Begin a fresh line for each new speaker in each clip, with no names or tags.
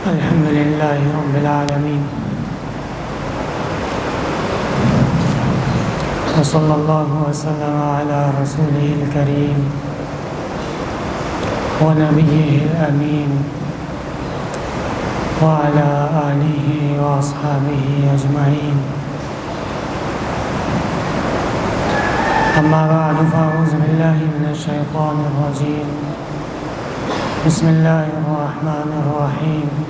الحمد لله رب العالمين، وصلى الله وسلم على رسوله الكريم ونبيه الأمين وعلى آله وأصحابه أجمعين. أما بعد، فأعوذ بالله من الشيطان الرجيم. بسم الله الرحمن الرحيم.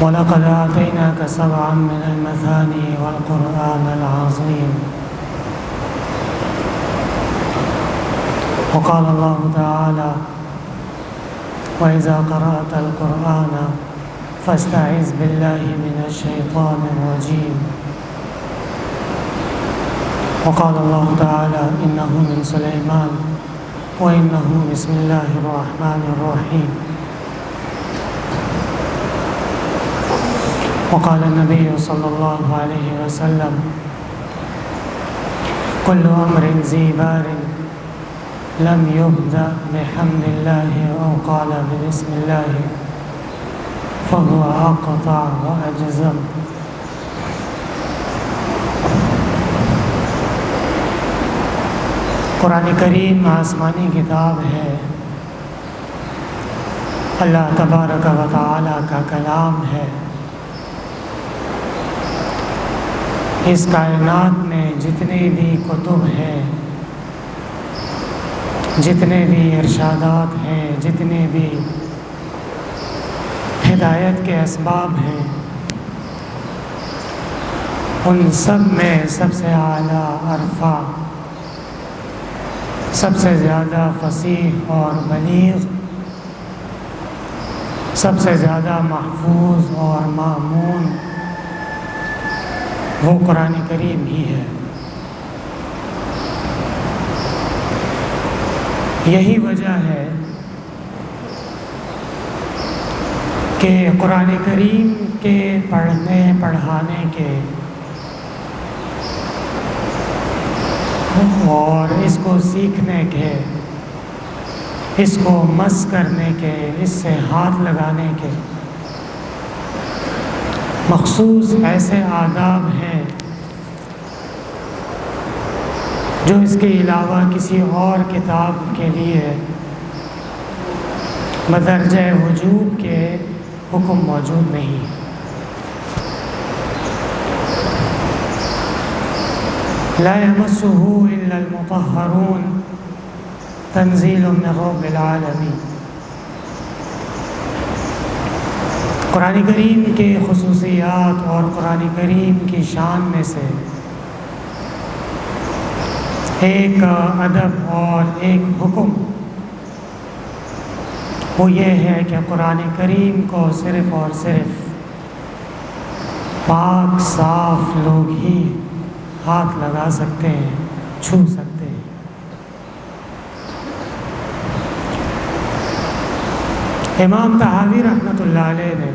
وَلَقَدْ آتَيْنَاكَ سَبْعًا مِنَ الْمَثَانِي وَالْقُرْآنَ الْعَظِيمَ. وقال الله تعالى: وَإِذَا قَرَأْتَ الْقُرْآنَ فَاسْتَعِذْ بِاللَّهِ مِنَ الشَّيْطَانِ الرَّجِيمِ. وقال الله تعالى: إِنَّهُ مِنْ سُلَيْمَانَ وَإِنَّهُ بسم الله الرحمن الرحيم. وقال النبي صلى الله عليه وسلم: كل أمر ذي بال لم يبدأ بحمد الله أو قال بسم الله فهو أقطع وأجزم. قرآن کریم آسمانی کتاب ہے، اللہ تبارک و تعالی کا کلام ہے۔ اس کائنات میں جتنے بھی کتب ہیں، جتنے بھی ارشادات ہیں، جتنے بھی ہدایت کے اسباب ہیں، ان سب میں سب سے اعلیٰ عرفہ، سب سے زیادہ فصیح اور بلیغ، سب سے زیادہ محفوظ اور مامون وہ قرآن کریم ہی ہے۔ یہی وجہ ہے کہ قرآن کریم کے پڑھنے پڑھانے کے اور اس کو سیکھنے کے، اس کو مس کرنے کے، اس سے ہاتھ لگانے کے مخصوص ایسے آداب ہیں جو اس کے علاوہ کسی اور کتاب کے لیے بدرجہ وجوب کے حکم موجود نہیں۔ لا يمسه إلا المطهرون تنزيل من رب العالمين۔ قرآن کریم کے خصوصیات اور قرآن کریم کی شان میں سے ایک ادب اور ایک حکم وہ یہ ہے کہ قرآن کریم کو صرف اور صرف پاک صاف لوگ ہی ہاتھ لگا سکتے ہیں، چھو سکتے ہیں۔ امام طحاوی رحمۃ اللہ علیہ نے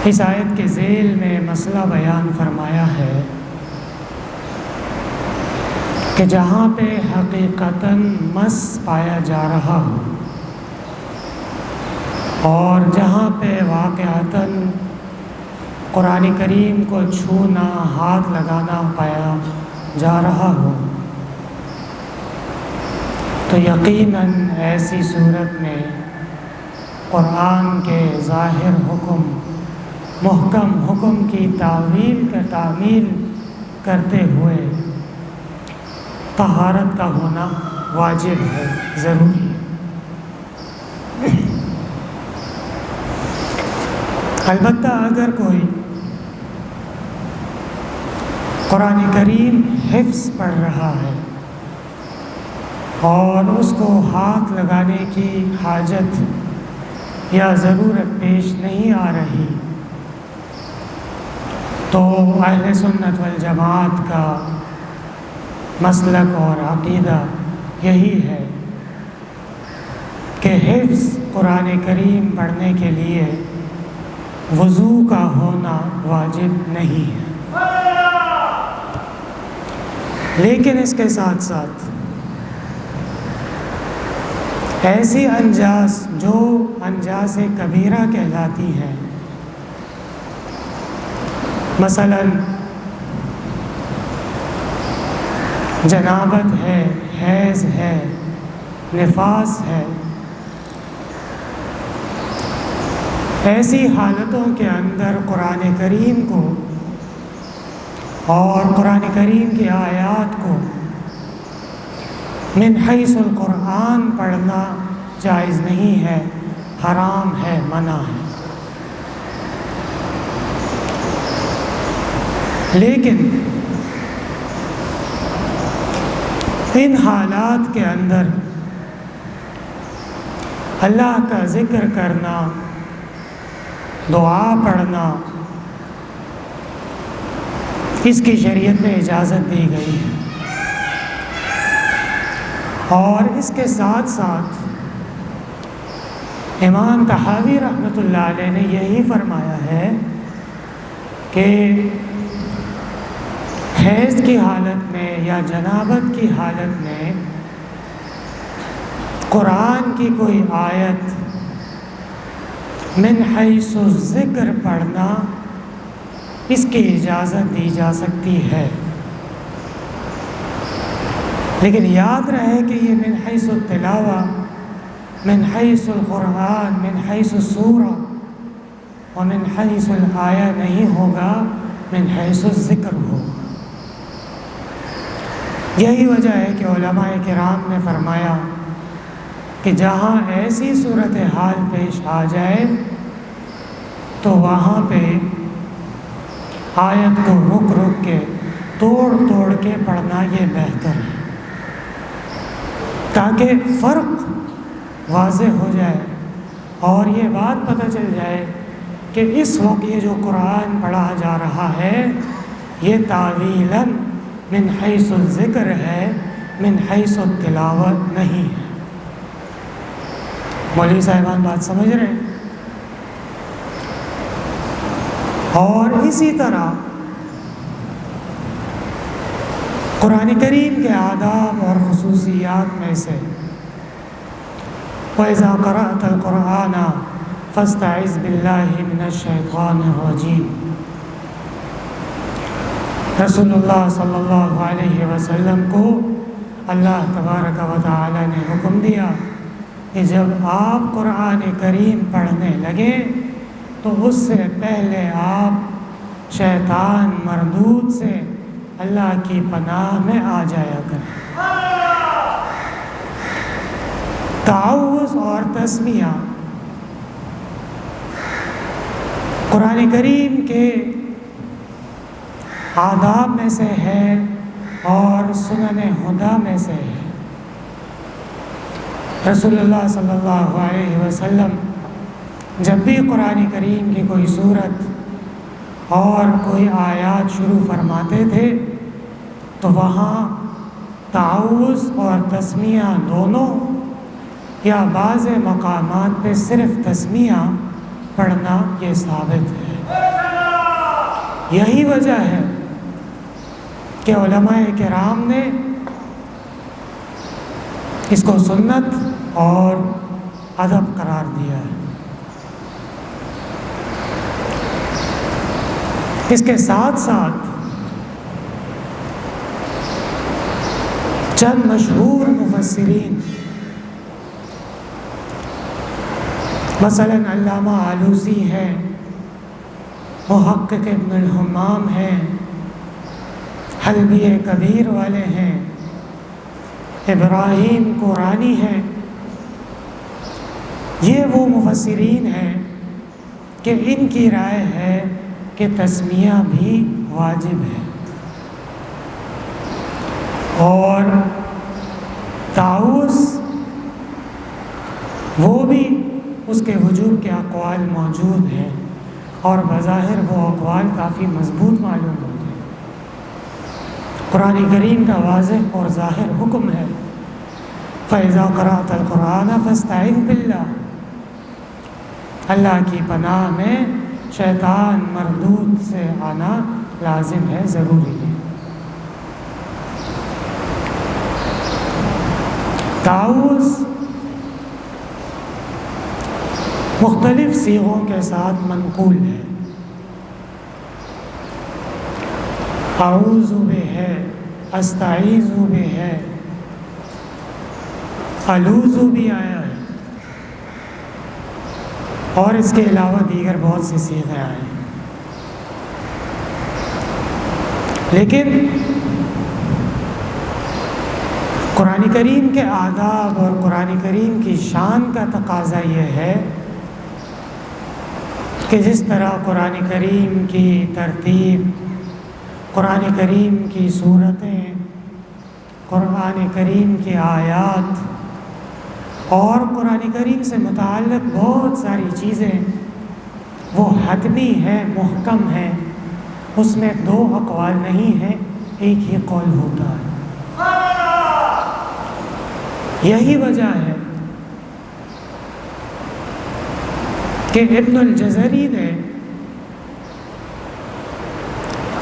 اس آیت کے ذیل میں مسئلہ بیان فرمایا ہے کہ جہاں پہ حقیقتاً مس پایا جا رہا ہو اور جہاں پہ واقعتاً قرآن کریم کو چھونا، ہاتھ لگانا پایا جا رہا ہو، تو یقیناً ایسی صورت میں قرآن کے ظاہر حکم، محکم حکم کی تعمیل کرتے ہوئے طہارت کا ہونا واجب ہے، ضروری ہے۔ البتہ اگر کوئی قرآن کریم حفظ پڑھ رہا ہے اور اس کو ہاتھ لگانے کی حاجت یا ضرورت پیش نہیں آ رہی، تو اہل سنت والجماعت کا مسلک اور عقیدہ یہی ہے کہ حفظ قرآن کریم پڑھنے کے لیے وضو کا ہونا واجب نہیں ہے، لیکن اس کے ساتھ ساتھ ایسی انجاس جو انجاس کبیرہ کہلاتی ہے، مثلا جنابت ہے، حیض ہے، نفاس ہے، ایسی حالتوں کے اندر قرآن کریم کو اور قرآن کریم کی آیات کو من حیث القرآن پڑھنا جائز نہیں ہے، حرام ہے، منع ہے۔ لیکن ان حالات کے اندر اللہ کا ذکر کرنا، دعا پڑھنا، اس کی شریعت میں اجازت دی گئی ہے۔ اور اس کے ساتھ ساتھ امام طحاوی رحمۃ اللہ علیہ نے یہی فرمایا ہے کہ حیض کی حالت میں یا جنابت کی حالت میں قرآن کی کوئی آیت من حیث الذکر پڑھنا، اس کی اجازت دی جا سکتی ہے، لیکن یاد رہے کہ یہ من حیث التلاوہ، من حیث القرآن، من حیث السورہ اور من حیث الآیہ نہیں ہوگا، من حیث الذکر ہوگا۔ یہی وجہ ہے کہ علماء کرام نے فرمایا کہ جہاں ایسی صورتحال پیش آ جائے تو وہاں پہ آیت کو رک رک کے، توڑ توڑ کے پڑھنا یہ بہتر ہے، تاکہ فرق واضح ہو جائے اور یہ بات پتہ چل جائے کہ اس وقت یہ جو قرآن پڑھا جا رہا ہے یہ تعویلاً من حیث الذکر ہے، من حیث التلاوت نہیں ہے۔ مولوی صاحبان بات سمجھ رہے ہیں؟ اور اسی طرح قرآن کریم کے آداب اور خصوصیات میں سے وَإِذَا قَرَأْتَ الْقُرْآنَ فَاسْتَعِذْ بِاللَّهِ مِنَ الشَّيْطَانِ الرَّجِيمِ، رسول اللہ صلی اللہ علیہ وسلم کو اللہ تبارک و تعالی نے حکم دیا کہ جب آپ قرآن کریم پڑھنے لگے تو اس سے پہلے آپ شیطان مردود سے اللہ کی پناہ میں آ جایا کریں۔ تعوذ اور تسمیہ قرآن کریم کے آداب میں سے ہے اور سنن ہدیٰ میں سے ہے۔ رسول اللہ صلی اللہ علیہ وسلم جب بھی قرآن کریم کی کوئی صورت اور کوئی آیات شروع فرماتے تھے تو وہاں تعوذ اور تسمیہ دونوں یا بعض مقامات پہ صرف تسمیہ پڑھنا یہ ثابت ہے۔ یہی وجہ ہے کہ علماء کرام نے اس کو سنت اور ادب قرار دیا ہے۔ اس کے ساتھ ساتھ چند مشہور مفسرین مثلا علامہ آلوسی ہیں، محقق ابن الحمام ہیں، حلبی کبیر والے ہیں، ابراہیم قرانی ہیں، یہ وہ مفسرین ہیں کہ ان کی رائے ہے کہ تسمیہ بھی واجب ہے اور تعوذ وہ بھی اس کے وجوب کے اقوال موجود ہیں اور بظاہر وہ اقوال کافی مضبوط معلوم ہوتے ہیں۔ قرآن کریم کا واضح اور ظاہر حکم ہے فَإِذَا قَرَأْتَ الْقُرْآنَ فَاسْتَعِذْ بِاللَّهِ، اللہ کی پناہ میں شیطان مردود سے آنا لازم ہے، ضروری ہے۔ تعوذ مختلف صیغوں کے ساتھ منقول ہے. اعوذ بھی ہے، استعیذ بھی ہے، الوذ بھی آیا ہے، اور اس کے علاوہ دیگر بہت سی صیغیں آئے ہیں. لیکن قرآن کریم کے آداب اور قرآن کریم کی شان کا تقاضا یہ ہے کہ جس طرح قرآن کریم کی ترتیب، قرآن کریم کی صورتیں، قرآن کریم کی آیات اور قرآن کریم سے متعلق بہت ساری چیزیں وہ حتمی ہیں، محکم ہیں، اس میں دو اقوال نہیں ہیں، ایک ہی قول ہوتا ہے. یہی وجہ ہے کہ ابن الجزری نے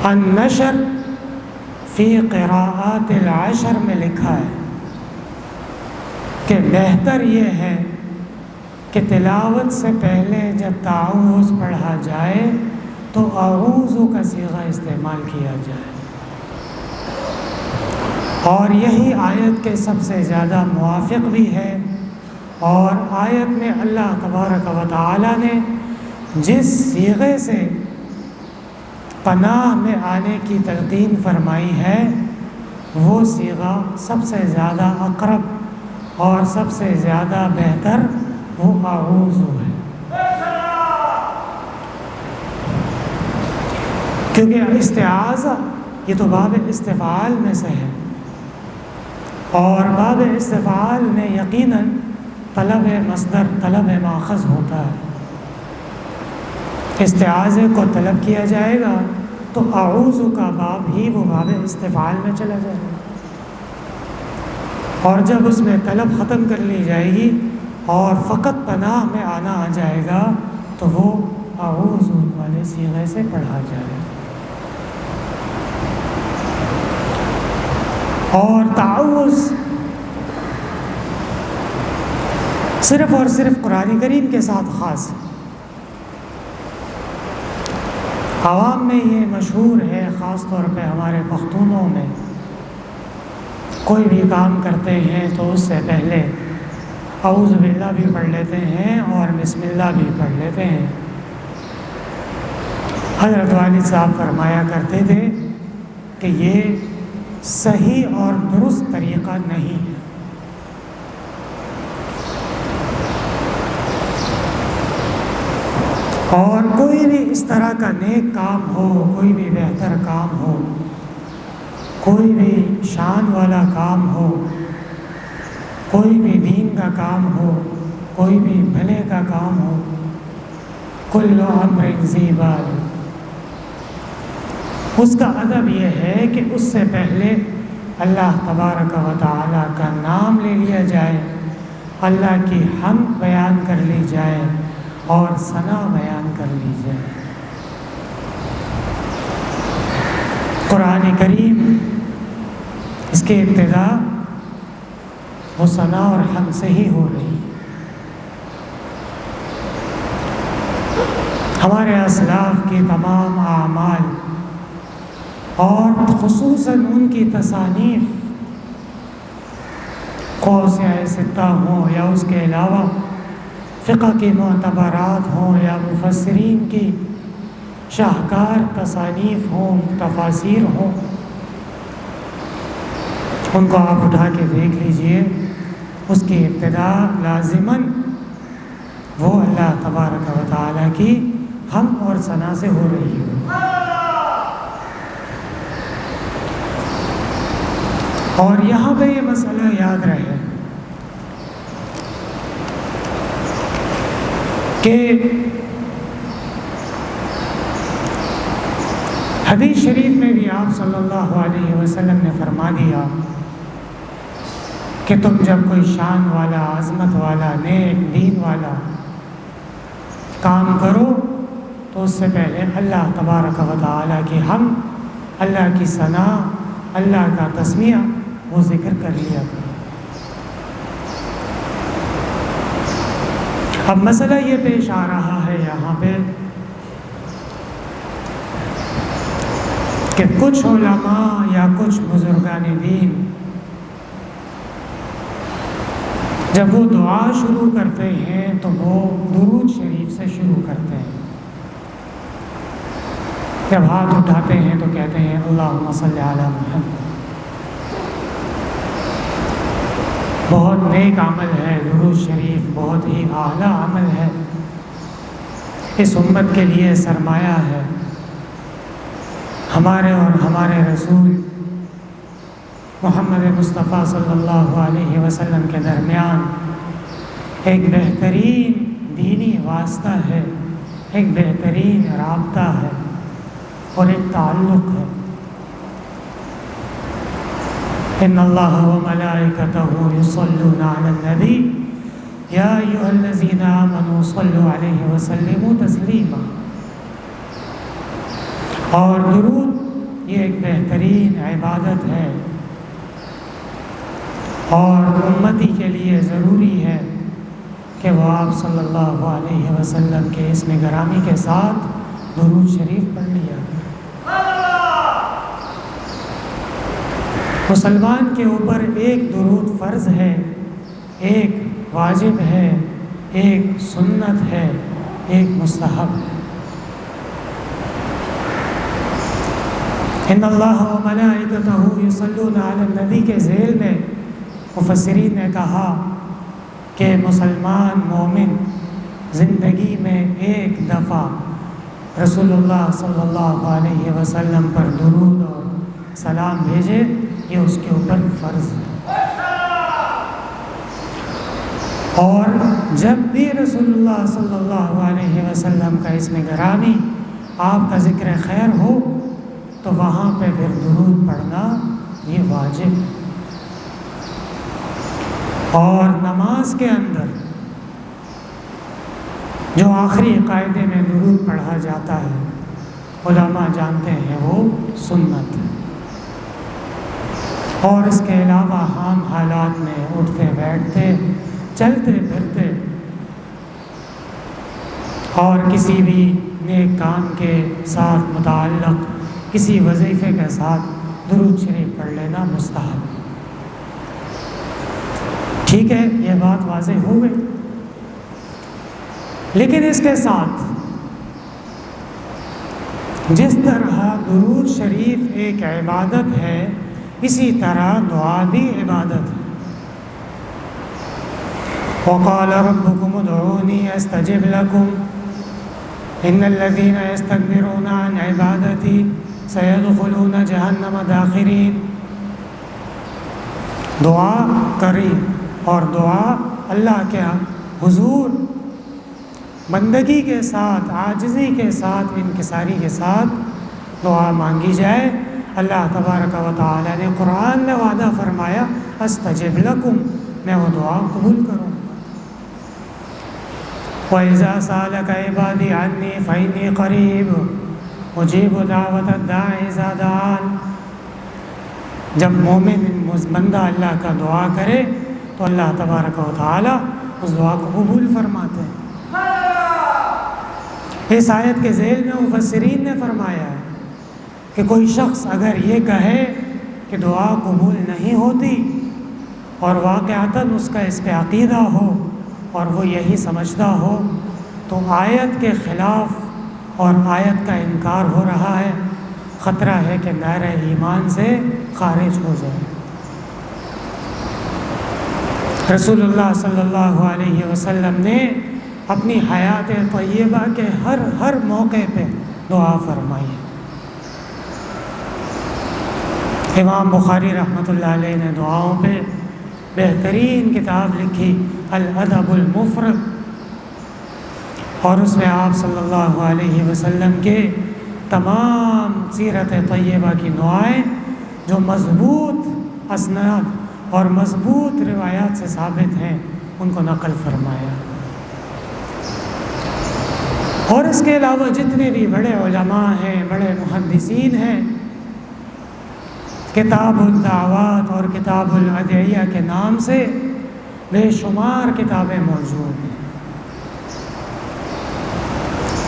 النشر فی قراءات العشر میں لکھا ہے کہ بہتر یہ ہے کہ تلاوت سے پہلے جب تعوذ پڑھا جائے تو اعوذ کا صیغہ استعمال کیا جائے، اور یہی آیت کے سب سے زیادہ موافق بھی ہے. اور آیت میں اللہ تبارک و تعالی نے جس صیغے سے پناہ میں آنے کی تلقین فرمائی ہے وہ صیغہ سب سے زیادہ اقرب اور سب سے زیادہ بہتر وہ اعوذ ہے، کیونکہ استعاذہ یہ تو باب استفعال میں سے ہے، اور باب استفعال میں یقیناً طلب مصدر، طلب ماخذ ہوتا ہے. استعاذے کو طلب کیا جائے گا تو اعوذ کا باب ہی وہ باب استفعال میں چلا جائے گا، اور جب اس میں طلب ختم کر لی جائے گی اور فقط پناہ میں آنا آ جائے گا تو وہ اعوذ والے صیغے سے پڑھا جائے گا. اور تعوذ صرف اور صرف قرآن کریم کے ساتھ خاص ہے. عوام میں یہ مشہور ہے، خاص طور پہ ہمارے پختونوں میں کوئی بھی کام کرتے ہیں تو اس سے پہلے اعوذ باللہ بھی پڑھ لیتے ہیں اور بسم اللہ بھی پڑھ لیتے ہیں. حضرت والد صاحب فرمایا کرتے تھے کہ یہ صحیح اور درست طریقہ نہیں ہے. اور کوئی بھی اس طرح کا نیک کام ہو، کوئی بھی بہتر کام ہو، کوئی بھی شان والا کام ہو، کوئی بھی دین کا کام ہو، کوئی بھی بھلے کا کام ہو، کل امر ذی بال، اس کا ادب یہ ہے کہ اس سے پہلے اللہ تبارک و تعالیٰ کا نام لے لیا جائے، اللہ کی حمد بیان کر لی جائے اور ثنا بیان کر لی جائے. قرآن کریم اس کی ابتدا وہ ثنا اور حمد سے ہی ہو رہی. ہمارے اسلاف کی تمام اعمال اور خصوصاً ان کی تصانیف، قوسیہ ستہ ہوں یا اس کے علاوہ فقہ کی معتبرات ہوں یا مفسرین کی شاہکار تصانیف ہوں، تفاسیر ہوں، ان کو آپ اٹھا کے دیکھ لیجئے. اس کی ابتدا لازماً وہ اللہ تبارک و تعالیٰ کی حمد اور ثنا سے ہو رہی ہے. اور یہاں پہ یہ مسئلہ یاد رہے کہ حدیث شریف میں بھی آپ صلی اللہ علیہ وسلم نے فرما دیا کہ تم جب کوئی شان والا، عظمت والا، نیک دین والا کام کرو تو اس سے پہلے اللہ تبارک و تعالیٰ کی حمد، اللہ کی ثنا، اللہ کا تسمیہ وہ ذکر کر لیا کرو. اب مسئلہ یہ پیش آ رہا ہے یہاں پہ کہ کچھ علماء یا کچھ بزرگان دین جب وہ دعا شروع کرتے ہیں تو وہ درود شریف سے شروع کرتے ہیں. جب ہاتھ اٹھاتے ہیں تو کہتے ہیں اللہم صلی علی محمد. بہت نیک عمل ہے درود شریف، بہت ہی اعلیٰ عمل ہے، اس امت کے لیے سرمایہ ہے. ہمارے اور ہمارے رسول محمد مصطفیٰ صلی اللہ علیہ وسلم کے درمیان ایک بہترین دینی واسطہ ہے، ایک بہترین رابطہ ہے اور ایک تعلق ہے. ان اللہ وملائکتہ یصلون علی النبی یا ایھا الذین آمنوا صلوا علیہ وسلموا تسلیما. اور درود یہ ایک بہترین عبادت ہے اور امتی کے لیے ضروری ہے کہ وہ آپ صلی اللہ علیہ وسلم کے اسم گرامی کے ساتھ درود شریف پڑھ لیا کرے. مسلمان کے اوپر ایک درود فرض ہے، ایک واجب ہے، ایک سنت ہے، ایک مستحب ہے. ان اللہ و ملائکتہ یصلون علی النبی کے ذیل میں مفسرین نے کہا کہ مسلمان مومن زندگی میں ایک دفعہ رسول اللہ صلی اللہ علیہ وسلم پر درود اور سلام بھیجے، یہ اس کے اوپر فرض ہے. اور جب بھی رسول اللہ صلی اللہ علیہ وسلم کا اسم گرامی آپ کا ذکر خیر ہو تو وہاں پہ پھر درود پڑھنا یہ واجب ہے. اور نماز کے اندر جو آخری قاعدے میں درود پڑھا جاتا ہے علماء جانتے ہیں وہ سنت ہے. اور اس کے علاوہ عام حالات میں اٹھتے بیٹھتے چلتے پھرتے اور کسی بھی نیک کام کے ساتھ متعلق کسی وظیفے کے ساتھ درود شریف پڑھ لینا مستحب. ٹھیک ہے، یہ بات واضح ہو گئی. لیکن اس کے ساتھ جس طرح درود شریف ایک عبادت ہے اسی طرح دعا بھی عبادت ہے. وقال ربكم ادعوني استجب لكم ان الذين يستكبرون عن عبادتي سيدخلون جہنم داخرین. دعا کری اور دعا اللہ کے حضور بندگی کے ساتھ، عاجزی کے ساتھ، انکساری کے ساتھ دعا مانگی جائے. اللہ تبارک و تعالی نے قرآن میں وعدہ فرمایا استجب لکم، میں وہ دعا قبول کروں. وَإِذَا سَأَلَكَ عِبَادِي عَنِّي فَإِنِّي قَرِيبٌ أُجِيبُ دَعْوَةَ الدَّاعِ إِذَا دَعَانِ. جب مومن بندہ اللہ کا دعا کرے تو اللہ تبارک و تعالی اس دعا کو قبول فرماتے ہیں. اس آیت کے ذیل میں مفسرین نے فرمایا ہے کہ کوئی شخص اگر یہ کہے کہ دعا قبول نہیں ہوتی اور واقعتاً اس کا اس پہ عقیدہ ہو اور وہ یہی سمجھتا ہو تو آیت کے خلاف اور آیت کا انکار ہو رہا ہے. خطرہ ہے کہ دائرہ ایمان سے خارج ہو جائے. رسول اللہ صلی اللہ علیہ وسلم نے اپنی حیات طیبہ کے ہر موقع پہ دعا فرمائی. امام بخاری رحمۃ اللہ علیہ نے دعاؤں پہ بہترین کتاب لکھی الادب المفرد، اور اس میں آپ صلی اللہ علیہ وسلم کے تمام سیرت طیبہ کی دعائیں جو مضبوط اسناد اور مضبوط روایات سے ثابت ہیں ان کو نقل فرمایا. اور اس کے علاوہ جتنے بھی بڑے علماء ہیں، بڑے محدثین ہیں، کتاب الدعوات اور کتاب الادعیہ کے نام سے بے شمار کتابیں موجود ہیں.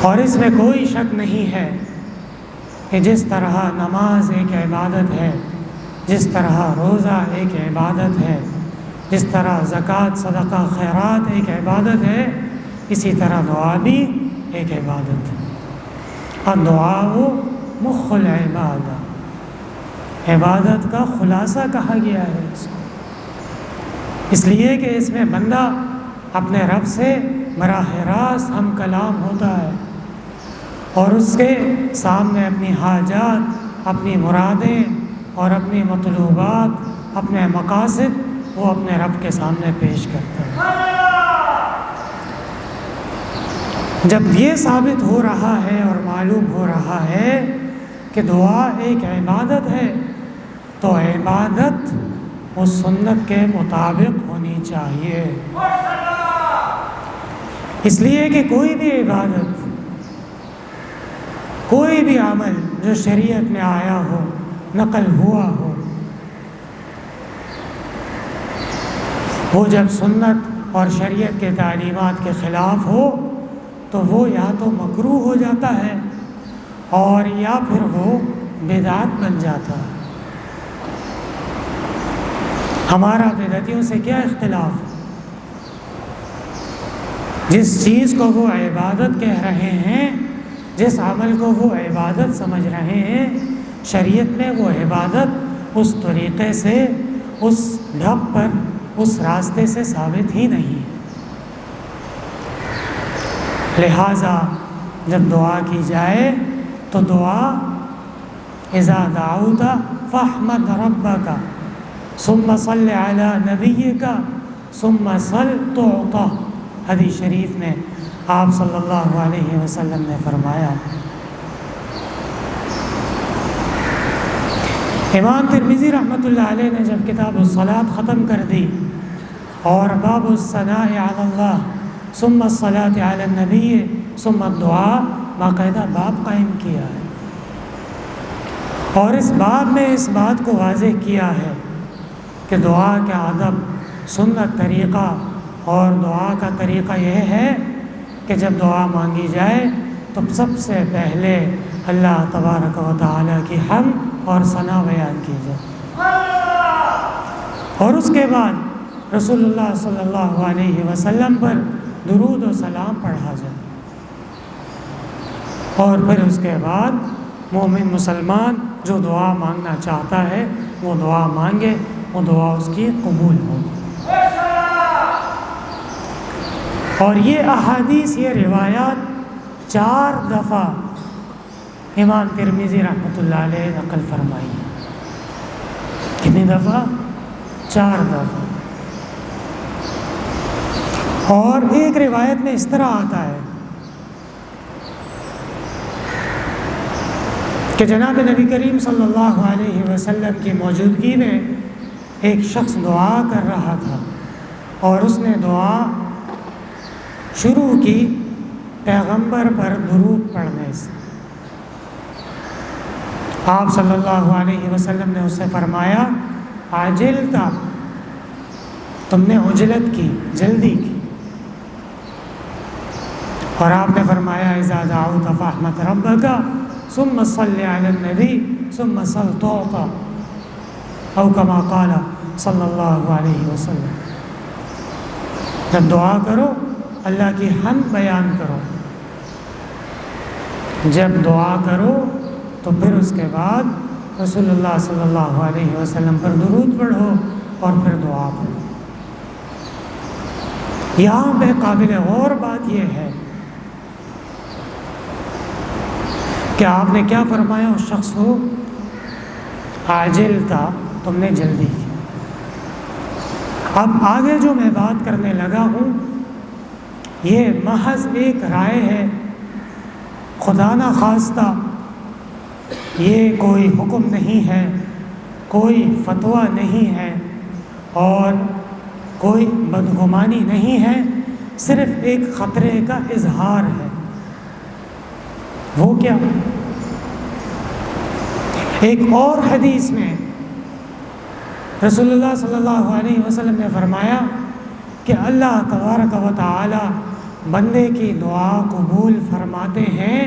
اور اس میں کوئی شک نہیں ہے کہ جس طرح نماز ایک عبادت ہے، جس طرح روزہ ایک عبادت ہے، جس طرح زکوٰۃ صدقہ خیرات ایک عبادت ہے، اسی طرح دعا بھی ایک عبادت ہے۔ الدعاء مخ العبادہ، عبادت کا خلاصہ کہا گیا ہے اس کو، اس لیے کہ اس میں بندہ اپنے رب سے براہ راست ہم کلام ہوتا ہے اور اس کے سامنے اپنی حاجات، اپنی مرادیں اور اپنی مطلوبات، اپنے مقاصد وہ اپنے رب کے سامنے پیش کرتا ہے۔ جب یہ ثابت ہو رہا ہے اور معلوم ہو رہا ہے کہ دعا ایک عبادت ہے، تو عبادت اس سنت کے مطابق ہونی چاہیے، اس لیے کہ کوئی بھی عبادت، کوئی بھی عمل جو شریعت میں آیا ہو، نقل ہوا ہو، وہ جب سنت اور شریعت کے تعلیمات کے خلاف ہو تو وہ یا تو مکروہ ہو جاتا ہے اور یا پھر وہ بدعت بن جاتا ہے۔ ہمارا بدعتیوں سے کیا اختلاف ہے؟ جس چیز کو وہ عبادت کہہ رہے ہیں، جس عمل کو وہ عبادت سمجھ رہے ہیں، شریعت میں وہ عبادت اس طریقے سے، اس ڈھب پر، اس راستے سے ثابت ہی نہیں ہے۔ لہٰذا جب دعا کی جائے تو دعا اذا دعوت فاحمد ربک ثم صل علی نبیک ثم صل تعطى، حدیث شریف میں آپ صلی اللہ علیہ وسلم نے فرمایا۔ امام ترمذی رحمۃ اللہ علیہ نے جب کتاب الصلاۃ ختم کر دی اور باب الثناء علی اللہ ثم الصلاۃ علی النبی ثم الدعاء باقاعدہ باب قائم کیا ہے، اور اس باب میں اس بات کو واضح کیا ہے کہ دعا کا ادب، سنت طریقہ اور دعا کا طریقہ یہ ہے کہ جب دعا مانگی جائے تو سب سے پہلے اللہ تبارک و تعالیٰ کی حمد اور ثنا بیان کی جائے، اور اس کے بعد رسول اللہ صلی اللہ علیہ وسلم پر درود و سلام پڑھا جائے، اور پھر اس کے بعد مومن مسلمان جو دعا مانگنا چاہتا ہے وہ دعا مانگے، وہ دعا اس کی قبول ہو۔ اور یہ احادیث، یہ روایات 4 دفعہ امام ترمذی رحمۃ اللہ علیہ نقل فرمائی۔ کتنی دفعہ؟ 4 دفعہ۔ اور ایک روایت میں اس طرح آتا ہے کہ جناب نبی کریم صلی اللہ علیہ وسلم کی موجودگی میں ایک شخص دعا کر رہا تھا، اور اس نے دعا شروع کی پیغمبر پر درود پڑھنے سے۔ آپ صلی اللہ علیہ وسلم نے اس سے فرمایا عجلتا، تم نے عجلت کی، جلدی کی، اور آپ نے فرمایا اذا دعوت فاحمد ربک ثم صل علی النبی ثم صل تعطى، او کما قال صلی اللہ علیہ وسلم۔ جب دعا کرو اللہ کی حمد بیان کرو، جب دعا کرو تو پھر اس کے بعد رسول اللہ صلی اللہ علیہ وسلم پر درود پڑھو اور پھر دعا پڑھو۔ یہاں پہ قابل غور بات یہ ہے کہ آپ نے کیا فرمایا اس شخص کو؟ عاجل تھا، تم نے جلدی کی۔ اب آگے جو میں بات کرنے لگا ہوں یہ محض ایک رائے ہے، خدا نہ خواستہ یہ کوئی حکم نہیں ہے، کوئی فتویٰ نہیں ہے اور کوئی بدگمانی نہیں ہے، صرف ایک خطرے کا اظہار ہے۔ وہ کیا؟ ایک اور حدیث میں رسول اللہ صلی اللہ علیہ وسلم نے فرمایا کہ اللہ تبارک و تعالی بندے کی دعا قبول فرماتے ہیں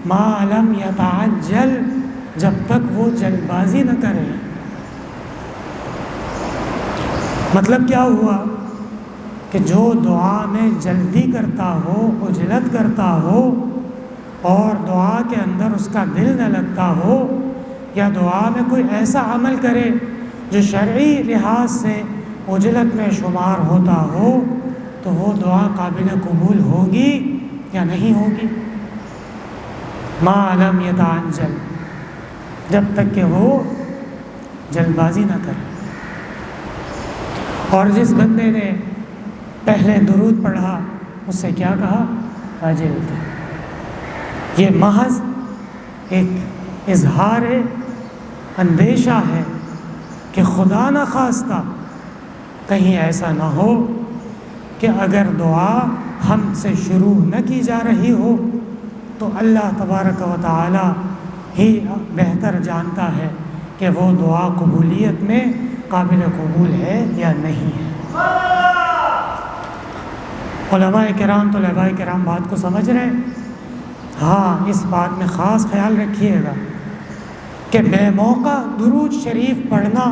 ما لم یتعجل، جب تک وہ جلد بازی نہ کرے۔ مطلب کیا ہوا کہ جو دعا میں جلدی کرتا ہو، عجلت کرتا ہو، اور دعا کے اندر اس کا دل نہ لگتا ہو، یا دعا میں کوئی ایسا عمل کرے جو شرعی لحاظ سے عجلت میں شمار ہوتا ہو، تو وہ دعا قابل قبول ہوگی یا نہیں ہوگی؟ ما لم یتعجل، جب تک کہ وہ جلد بازی نہ کرے۔ اور جس بندے نے پہلے درود پڑھا اس سے کیا کہا؟ عاجل تھا۔ یہ محض ایک اظہار اندیشہ ہے کہ خدا نہ خواستہ کہیں ایسا نہ ہو کہ اگر دعا ہم سے شروع نہ کی جا رہی ہو تو اللہ تبارک و تعالی ہی بہتر جانتا ہے کہ وہ دعا قبولیت میں قابل قبول ہے یا نہیں ہے۔ علماء کرام طلباء کرام بات کو سمجھ رہے ہیں؟ ہاں، اس بات میں خاص خیال رکھیے گا کہ بے موقع درود شریف پڑھنا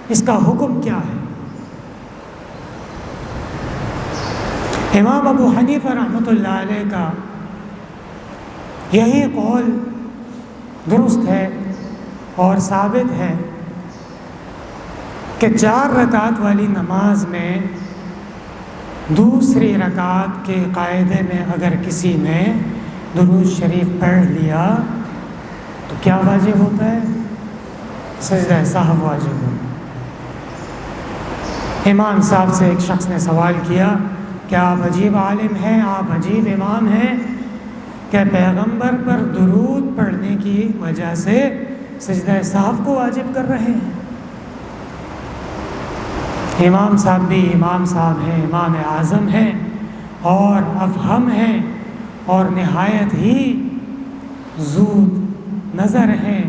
اس کا حکم کیا ہے۔ امام ابو حنیفہ رحمۃ اللہ علیہ کا یہی قول درست ہے اور ثابت ہے کہ 4 رکعت والی نماز میں دوسری رکعت کے قاعدے میں اگر کسی نے درود شریف پڑھ لیا تو کیا واجب ہوتا ہے؟ سجدہ سہو واجب ہوتا ہے۔ امام صاحب سے ایک شخص نے سوال کیا کہ آپ عجیب عالم ہیں، آپ عجیب امام ہیں کہ پیغمبر پر درود پڑھنے کی وجہ سے سجدہ سہو کو واجب کر رہے ہیں۔ امام صاحب بھی امام صاحب ہیں، امام اعظم ہیں اور افہم ہیں اور نہایت ہی زود نظر ہیں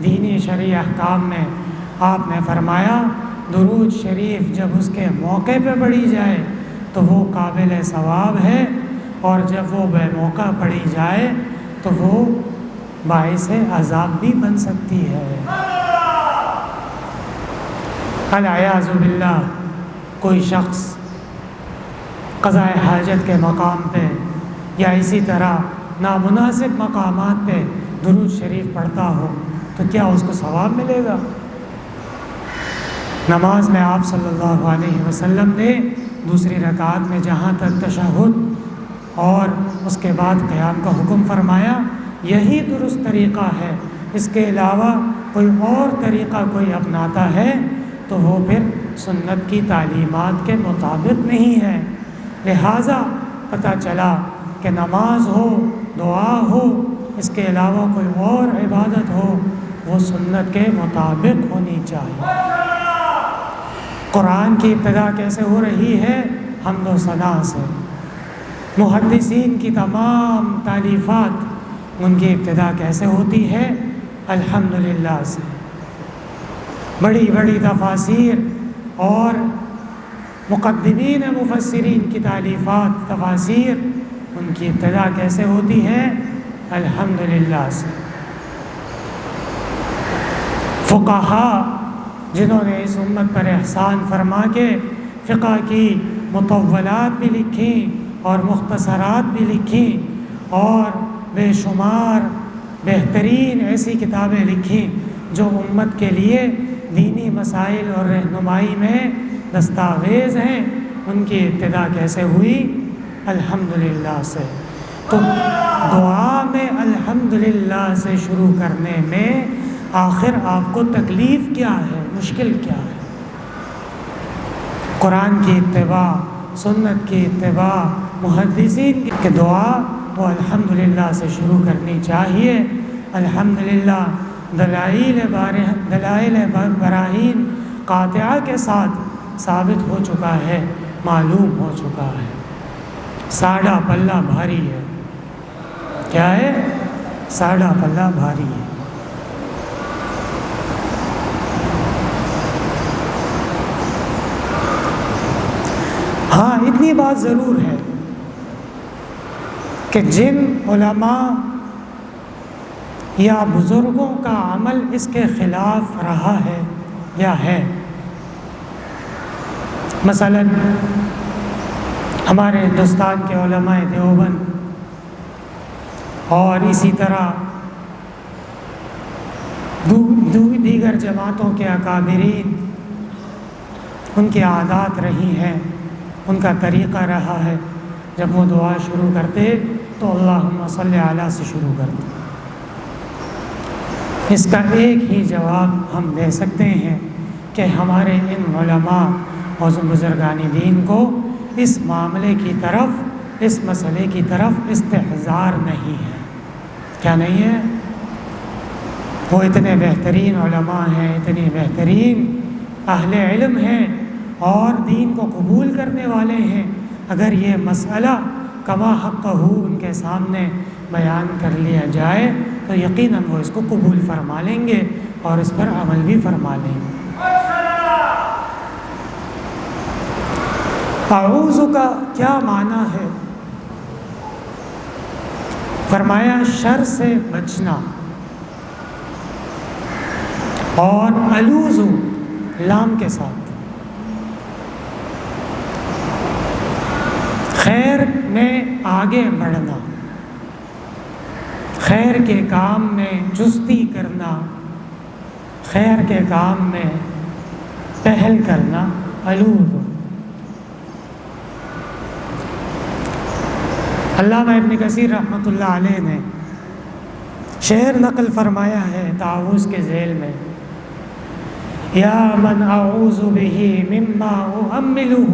دینی شرعی احکام میں۔ آپ نے فرمایا درود شریف جب اس کے موقع پہ پڑھی جائے تو وہ قابل ثواب ہے، اور جب وہ بے موقع پڑھی جائے تو وہ باعث عذاب بھی بن سکتی ہے۔ العیاذ باللہ، کوئی شخص قضاء حاجت کے مقام پہ یا اسی طرح نامناسب مقامات پہ درود شریف پڑھتا ہو تو کیا اس کو ثواب ملے گا؟ نماز میں آپ صلی اللہ علیہ وسلم نے دوسری رکعت میں جہاں تک تشہد اور اس کے بعد قیام کا حکم فرمایا، یہی درست طریقہ ہے۔ اس کے علاوہ کوئی اور طریقہ کوئی اپناتا ہے تو وہ پھر سنت کی تعلیمات کے مطابق نہیں ہے۔ لہٰذا پتہ چلا کہ نماز ہو، دعا ہو، اس کے علاوہ کوئی اور عبادت ہو، وہ سنت کے مطابق ہونی چاہیے۔ قرآن کی ابتدا کیسے ہو رہی ہے؟ حمد و ثنا سے۔ محدثین کی تمام تالیفات ان کی ابتدا کیسے ہوتی ہے؟ الحمدللہ سے۔ بڑی بڑی تفاسیر اور مقدمین مفسرین کی تالیفات تفاسیر ان کی ابتدا کیسے ہوتی ہے؟ الحمدللہ سے۔ فقہاء جنہوں نے اس امت پر احسان فرما کے فقہ کی مطولات بھی لکھی اور مختصرات بھی لکھی اور بے شمار بہترین ایسی کتابیں لکھی جو امت کے لیے دینی مسائل اور رہنمائی میں دستاویز ہیں، ان کی ابتدا کیسے ہوئی؟ الحمدللہ سے۔ تو دعا میں الحمدللہ سے شروع کرنے میں آخر آپ کو تکلیف کیا ہے، مشکل کیا ہے؟ قرآن کی اتباع، سنت کی اتباع، محدثین کی دعا وہ الحمدللہ سے شروع کرنی چاہیے۔ الحمدللہ دلائل براہین قاطعہ کے ساتھ ثابت ہو چکا ہے، معلوم ہو چکا ہے۔ ساڑھا پلہ بھاری ہے۔ کیا ہے؟ ساڑھا پلہ بھاری ہے۔ ہاں، اتنی بات ضرور ہے کہ جن علماء یا بزرگوں کا عمل اس کے خلاف رہا ہے یا ہے، مثلا ہمارے ہندوستان کے علماء دیوبند اور اسی طرح دیگر جماعتوں کے اکابرین، ان کی عادات رہی ہیں، ان کا طریقہ رہا ہے، جب وہ دعا شروع کرتے تو اللہم صلی علی سے شروع کرتے۔ اس کا ایک ہی جواب ہم دے سکتے ہیں کہ ہمارے ان علماء اور بزرگان دین کو اس معاملے کی طرف، اس مسئلے کی طرف استحضار نہیں ہے۔ کیا نہیں ہے؟ وہ اتنے بہترین علماء ہیں، اتنے بہترین اہل علم ہیں اور دین کو قبول کرنے والے ہیں، اگر یہ مسئلہ کما حق ہو ان کے سامنے بیان کر لیا جائے تو یقیناً وہ اس کو قبول فرما لیں گے اور اس پر عمل بھی فرما لیں گے۔ اعوذ کا کیا معنی ہے؟ فرمایا شر سے بچنا، اور الوذ لام کے ساتھ، خیر میں آگے بڑھنا، خیر کے کام میں چستی کرنا، خیر کے کام میں پہل کرنا، الوذ۔ علامہ ابن کثیر رحمۃ اللہ علیہ نے شعر نقل فرمایا ہے تعوذ کے ذیل میں، یا من اعوذ بہ مما اؤملہ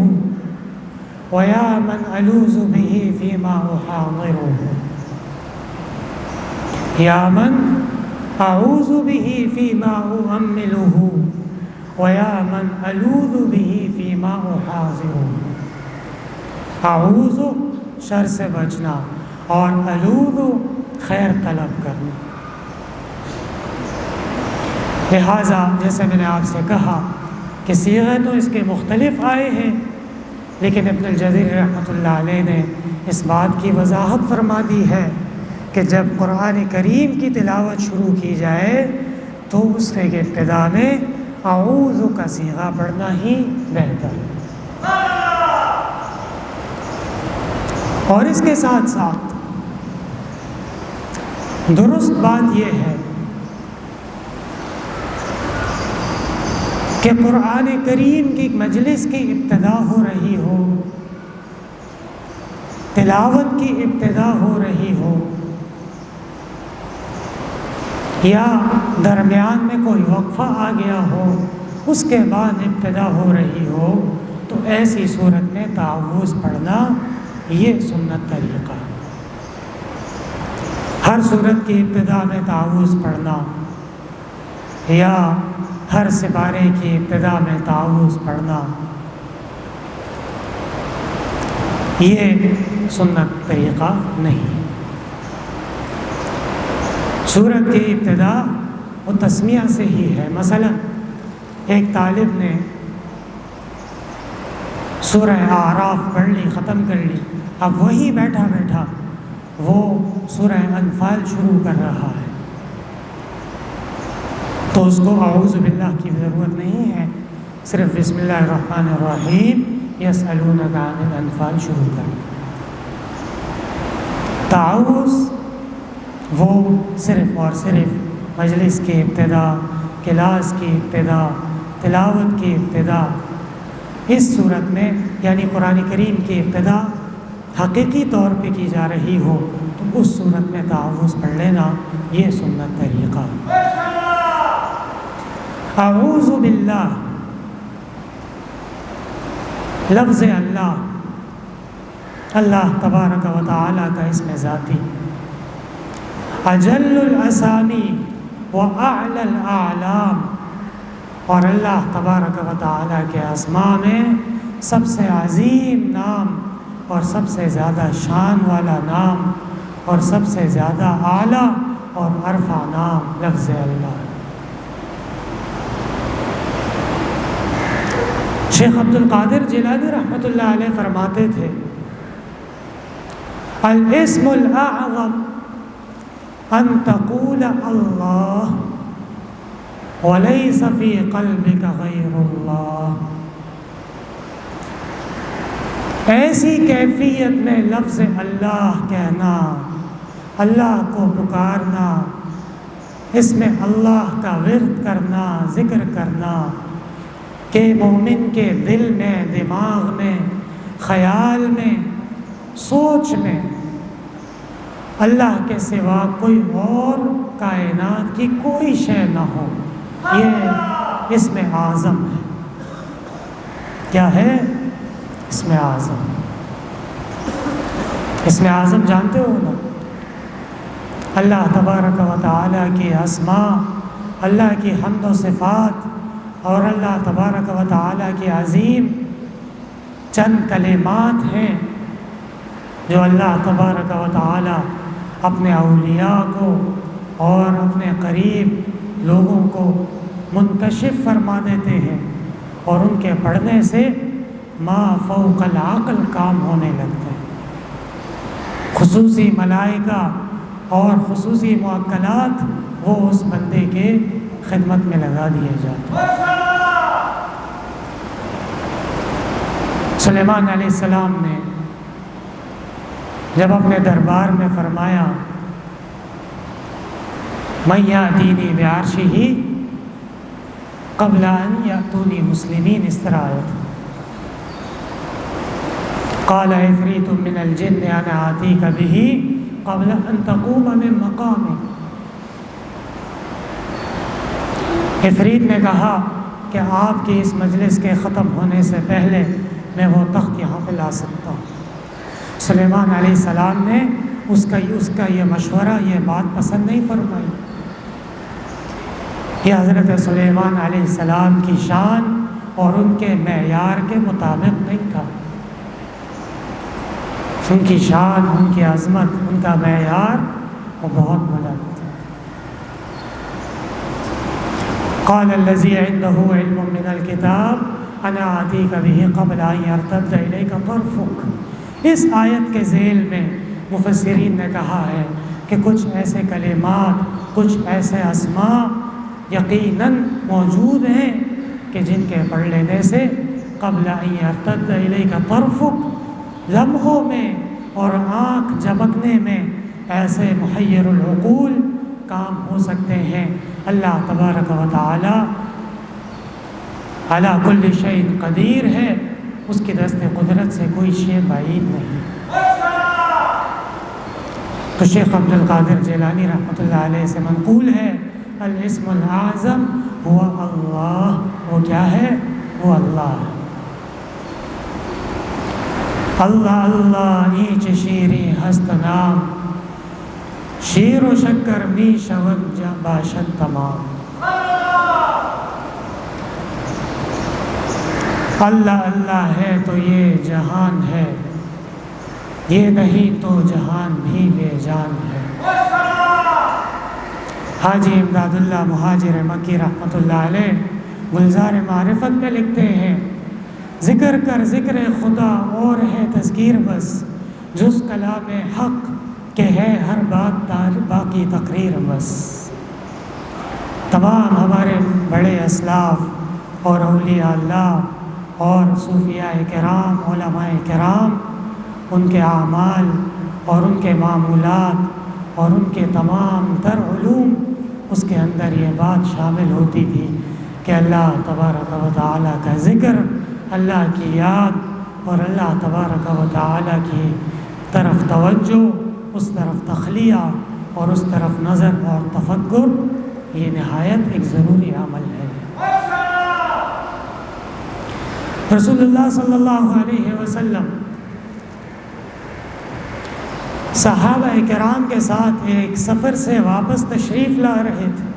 ویا من الوذ بہ فیما احاضرہ، یا من اعوذ بہ فیما اؤملہ ویا من الوذ بہ فیما احاضرہ۔ اعوذ شر سے بچنا اور الوذ خیر طلب کرنا۔ لہٰذا جیسے میں نے آپ سے کہا کہ صیغے تو اس کے مختلف آئے ہیں، لیکن ابن الجزیر رحمۃ اللہ علیہ نے اس بات کی وضاحت فرما دی ہے کہ جب قرآن کریم کی تلاوت شروع کی جائے تو اس کے ابتدا میں اعوذ کا صیغہ پڑھنا ہی بہتر ہے۔ اور اس کے ساتھ ساتھ درست بات یہ ہے کہ قرآن کریم کی مجلس کی ابتدا ہو رہی ہو، تلاوت کی ابتدا ہو رہی ہو، یا درمیان میں کوئی وقفہ آ گیا ہو، اس کے بعد ابتدا ہو رہی ہو، تو ایسی صورت میں تعوذ پڑھنا یہ سنت طریقہ۔ ہر صورت کی ابتدا میں تعوذ پڑھنا یا ہر سپارے کی ابتدا میں تعوذ پڑھنا یہ سنت طریقہ نہیں۔ سورت کی ابتدا وہ تسمیہ سے ہی ہے۔ مثلا ایک طالب نے سورہ اعراف پڑھ لی، ختم کر لی، اب وہی بیٹھا بیٹھا وہ سورہ انفال شروع کر رہا ہے، تو اس کو اعوذ باللہ کی ضرورت نہیں ہے، صرف بسم اللہ الرحمن الرحیم یسألونک عن الانفال شروع کر۔ تعوذ وہ صرف اور صرف مجلس کی ابتدا، کلاس کی ابتدا، تلاوت کی ابتدا، اس صورت میں یعنی قرآن کریم کی ابتدا حقیقی طور پہ کی جا رہی ہو تو اس صورت میں تعوذ پڑھ لینا یہ سنت طریقہ۔ اعوذ باللہ لفظ اللہ، اللہ تبارک و تعالیٰ کا اسم ذاتی، اجل الاسامی و اعلی الاعلام، اور اللہ تبارک و تعالیٰ کے اسماء میں سب سے عظیم نام اور سب سے زیادہ شان والا نام اور سب سے زیادہ اعلیٰ اور عرفہ نام لفظ اللہ۔ شیخ عبد القادر جیلانی رحمۃ اللہ علیہ فرماتے تھے الاسم الاعظم ان تقول اللہ ولیس فی قلبک غیر اللہ. ایسی کیفیت میں لفظ اللہ کہنا، اللہ کو پکارنا، اس میں اللہ کا ورد کرنا، ذکر کرنا کہ مومن کے دل میں، دماغ میں، خیال میں، سوچ میں اللہ کے سوا کوئی اور کائنات کی کوئی شے نہ ہو. یہ اسم اعظم ہے. کیا ہے؟ اسم اعظم. اسم اعظم جانتے ہو نا؟ اللہ تبارک و تعالیٰ کی اسماء، اللہ کی حمد و صفات اور اللہ تبارک و تعالیٰ کی عظیم چند کلمات ہیں جو اللہ تبارک و تعالیٰ اپنے اولیاء کو اور اپنے قریب لوگوں کو منتشف فرما دیتے ہیں، اور ان کے پڑھنے سے ما فوق العقل کام ہونے لگتے ہیں. خصوصی ملائکہ اور خصوصی موکلات وہ اس بندے کے خدمت میں لگا دیے جاتے ہیں. سلیمان علیہ السلام نے جب اپنے دربار میں فرمایا من یأتینی بعرشہ قبل ان یأتونی مسلمین، اس طرح آیا تھا قال عفریت من الجن انا آتیک بہ قبل ان تقوم من مقامک. عفریت نے کہا کہ آپ کی اس مجلس کے ختم ہونے سے پہلے میں وہ تخت یہاں پہ لا سکتا ہوں. سلیمان علیہ السلام نے اس کا یہ مشورہ، یہ بات پسند نہیں فرمائی. یہ حضرت سلیمان علیہ السلام کی شان اور ان کے معیار کے مطابق نہیں تھا. ان کی شان، ان کی عظمت، ان کا معیار وہ بہت بلند تھا. قال الذی عنده علم من الکتاب انا آتیک بہ قبل ان یرتد الیک طرفک. اس آیت کے ذیل میں مفسرین نے کہا ہے کہ کچھ ایسے کلمات، کچھ ایسے اسماء یقیناً موجود ہیں کہ جن کے پڑھ لینے سے قبل ان یرتد الیک طرفک، لمحوں میں اور آنکھ جھپکنے میں ایسے محیر العقول کام ہو سکتے ہیں. اللہ تبارک و تعالی علی کل شیء قدیر ہے، اس کی دست قدرت سے کوئی شے بعید نہیں. تو شیخ عبد القادر جیلانی رحمۃ اللہ علیہ سے منقول ہے الاسم الاعظم هو اللہ. وہ کیا ہے؟ وہ اللہ ہے. اللہ اللہ ایچ شیری ہست نام، شیر و شکر می شود باشد تمام. اللہ اللہ ہے تو یہ جہان ہے، یہ نہیں تو جہان بھی بے جان ہے. حاجی امداد اللہ مہاجر مکی رحمۃ اللہ علیہ گلزار معرفت میں لکھتے ہیں ذکر کر ذکر خدا اور ہے تذکیر بس، جز کلام حق کہ ہے ہر بات باقی تقریر بس. تمام ہمارے بڑے اسلاف اور اولیاء اللہ اور صوفیاء کرام، علماء کرام، ان کے اعمال اور ان کے معمولات اور ان کے تمام تر علوم، اس کے اندر یہ بات شامل ہوتی تھی کہ اللہ تبارک و تعالیٰ کا ذکر، اللہ کی یاد اور اللہ تبارک و تعالیٰ کی طرف توجہ، اس طرف تخلیہ اور اس طرف نظر اور تفکر، یہ نہایت ایک ضروری عمل ہے. رسول اللہ صلی اللہ علیہ وسلم صحابہ کرام کے ساتھ ایک سفر سے واپس تشریف لا رہے تھے.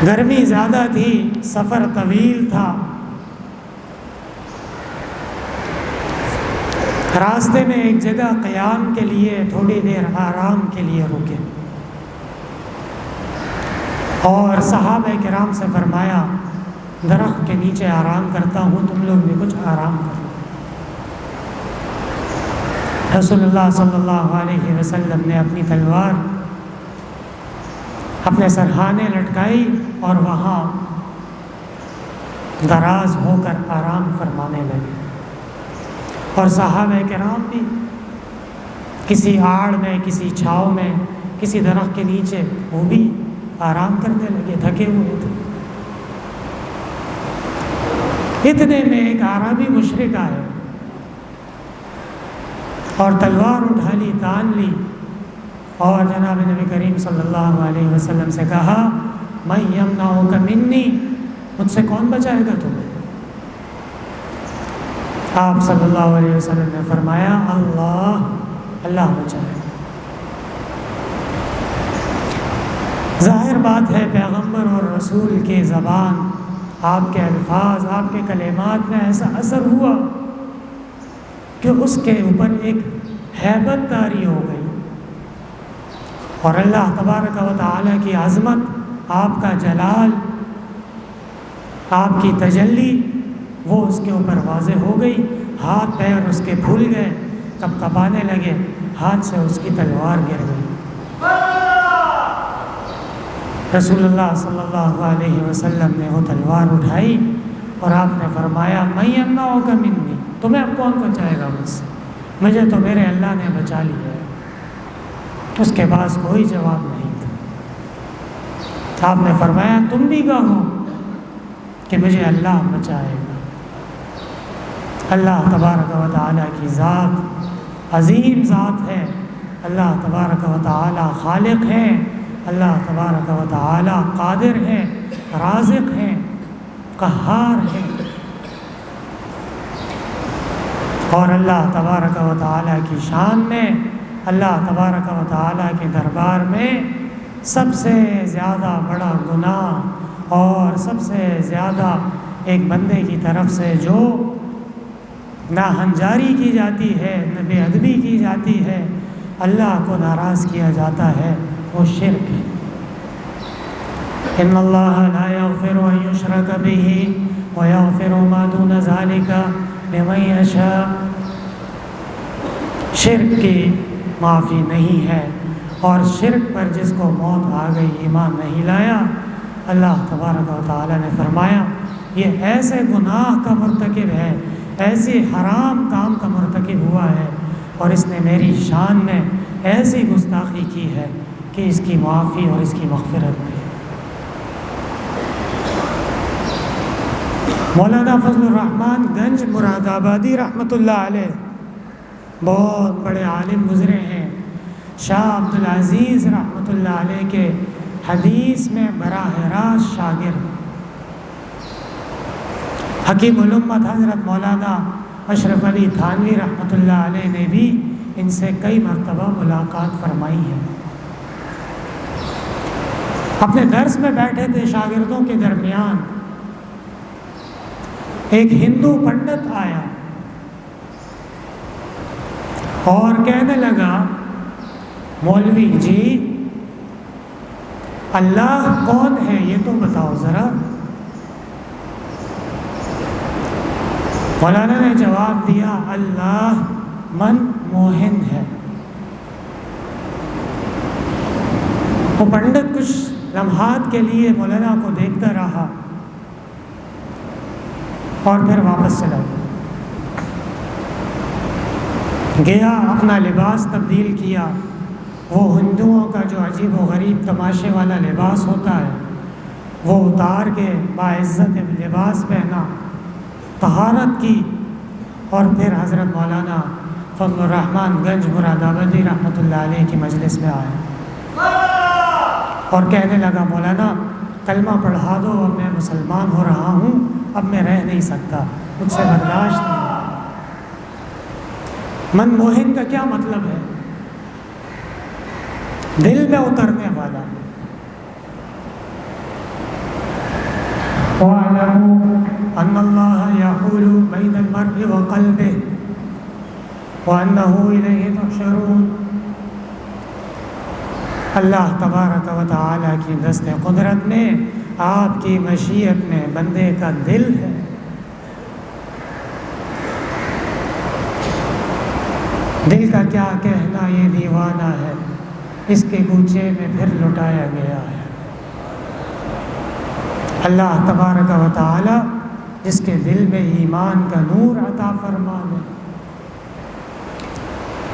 گرمی زیادہ تھی، سفر طویل تھا. راستے میں ایک جگہ قیام کے لیے تھوڑی دیر آرام کے لیے رکے اور صحابہ کرام سے فرمایا درخت کے نیچے آرام کرتا ہوں، تم لوگ بھی کچھ آرام کرو. رسول اللہ صلی اللہ علیہ وسلم نے اپنی تلوار اپنے سرہانے لٹکائی اور وہاں دراز ہو کر آرام فرمانے لگے، اور صحابہ کرام بھی کسی آڑ میں، کسی چھاؤں میں، کسی درخت کے نیچے وہ بھی آرام کرنے لگے، تھکے ہوئے تھے۔ اتنے میں ایک عربی مشرک آئے اور تلوار اٹھا لی، تان لی، اور جناب نبی کریم صلی اللہ علیہ وسلم سے کہا من یمنعک منی، مجھ سے کون بچائے گا تمہیں؟ آپ صلی اللہ علیہ وسلم نے فرمایا اللہ بچائے۔ ظاہر بات ہے پیغمبر اور رسول کے زبان، آپ کے الفاظ، آپ کے کلمات میں ایسا اثر ہوا کہ اس کے اوپر ایک ہیبت طاری ہو گئی، اور اللہ تبارک و تعالیٰ کی عظمت، آپ کا جلال، آپ کی تجلی وہ اس کے اوپر واضح ہو گئی۔ ہاتھ پیر اس کے پھول گئے، کپکپانے لگے، ہاتھ سے اس کی تلوار گر گئی۔ رسول اللہ صلی اللہ علیہ وسلم نے وہ تلوار اٹھائی اور آپ نے فرمایا من یمنعک منی، تمہیں اب کون بچائے گا مجھ سے؟ مجھے تو میرے اللہ نے بچا لیا ہے۔ اس کے پاس کوئی جواب نہیں تھا۔ آپ نے فرمایا تم بھی کہو کہ مجھے اللہ بچائے گا۔ اللہ تبارک و تعالیٰ کی ذات عظیم ذات ہے، اللہ تبارک و تعالیٰ خالق ہے، اللہ تبارک و تعالیٰ قادر ہے، رازق ہے، قہار ہے، اور اللہ تبارک و تعالیٰ کی شان میں، اللہ تبارک و تعالیٰ کے دربار میں سب سے زیادہ بڑا گناہ اور سب سے زیادہ ایک بندے کی طرف سے جو ناہنجاری کی جاتی ہے، بے ادبی کی جاتی ہے، اللہ کو ناراض کیا جاتا ہے، وہ شرک ہے۔ ان اللہ لا یغفر ان یشرک بہ ویغفر ما دون ذلک لمن یشاء، شرک کی معافی نہیں ہے، اور شرک پر جس کو موت آ گئی، ایمان نہیں لایا، اللہ تبارک و تعالیٰ نے فرمایا یہ ایسے گناہ کا مرتکب ہے، ایسے حرام کام کا مرتکب ہوا ہے، اور اس نے میری شان میں ایسی گستاخی کی ہے کہ اس کی معافی اور اس کی مغفرت نہیں۔ مولانا فضل الرحمن گنج مراد آبادی رحمۃ اللہ علیہ بہت بڑے عالم گزرے ہیں۔ شاہ عبدالعزیز رحمۃ اللہ علیہ کے حدیث میں براہ راست شاگرد، حکیم الامت حضرت مولانا اشرف علی تھانوی رحمۃ اللہ علیہ نے بھی ان سے کئی مرتبہ ملاقات فرمائی ہے۔ اپنے درس میں بیٹھے تھے، شاگردوں کے درمیان ایک ہندو پنڈت آیا اور کہنے لگا مولوی جی اللہ کون ہے یہ تو بتاؤ ذرا۔ مولانا نے جواب دیا اللہ من موہن ہے۔ وہ پنڈت کچھ لمحات کے لیے مولانا کو دیکھتا رہا اور پھر واپس چلا گیا، اپنا لباس تبدیل کیا، وہ ہندوؤں کا جو عجیب و غریب تماشے والا لباس ہوتا ہے وہ اتار کے باعزت لباس پہنا، طہارت کی، اور پھر حضرت مولانا فضل الرحمن گنج مراد آبادی رحمۃ اللہ علیہ کی مجلس میں آیا اور کہنے لگا مولانا کلمہ پڑھا دو، اب میں مسلمان ہو رہا ہوں، اب میں رہ نہیں سکتا، مجھ سے برداشت نہیں۔ من موہن کا کیا مطلب ہے؟ دل میں اترنے والا۔ وَاعْلَمُوا أَنَّ اللَّهَ يَحُولُ بَيْنَ الْمَرْءِ وَقَلْبِهِ وَأَنَّهُ إِلَيْهِ تُحْشَرُونَ۔ اللہ تبارک و تعالیٰ کی دست قدرت میں، آپ کی مشیت میں بندے کا دل ہے، دل کا کیا کہنا یہ دیوانہ ہے، اس کے گوچے میں پھر لٹایا گیا ہے۔ اللہ تبارک و تعالی جس کے دل میں ایمان کا نور عطا فرما دے۔